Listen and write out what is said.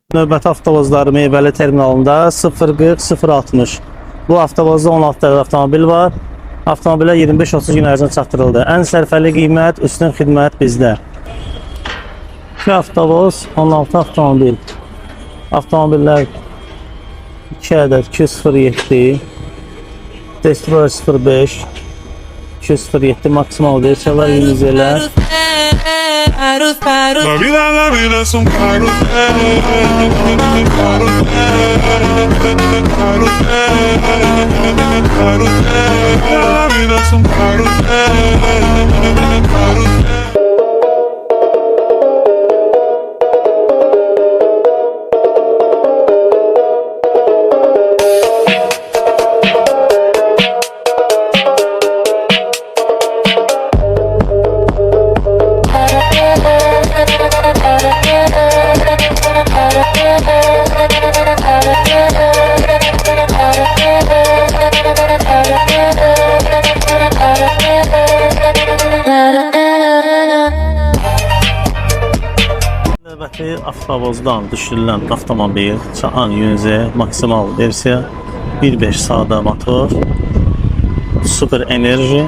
Növbəti avtovozları Meyvəli terminalında 040-060. Bu avtovozda 16 tane avtomobil var. Avtomobillər 25-30 gün ərzində çatdırıldı. Ən sərfəli qiymət, üstün xidmət bizdə. 2 avtovoz, 16 avtomobil. Avtomobillər 2 ədəd 207, Destroyer 05, 207 maksimal versiyalar, limuzilər. La vida es un carrusel, la vida es un carrusel. Növbəti avtovozdan düşürülən avtomobil Çaan Yunze maksimal versiya 1.5 sadə motor, super enerji.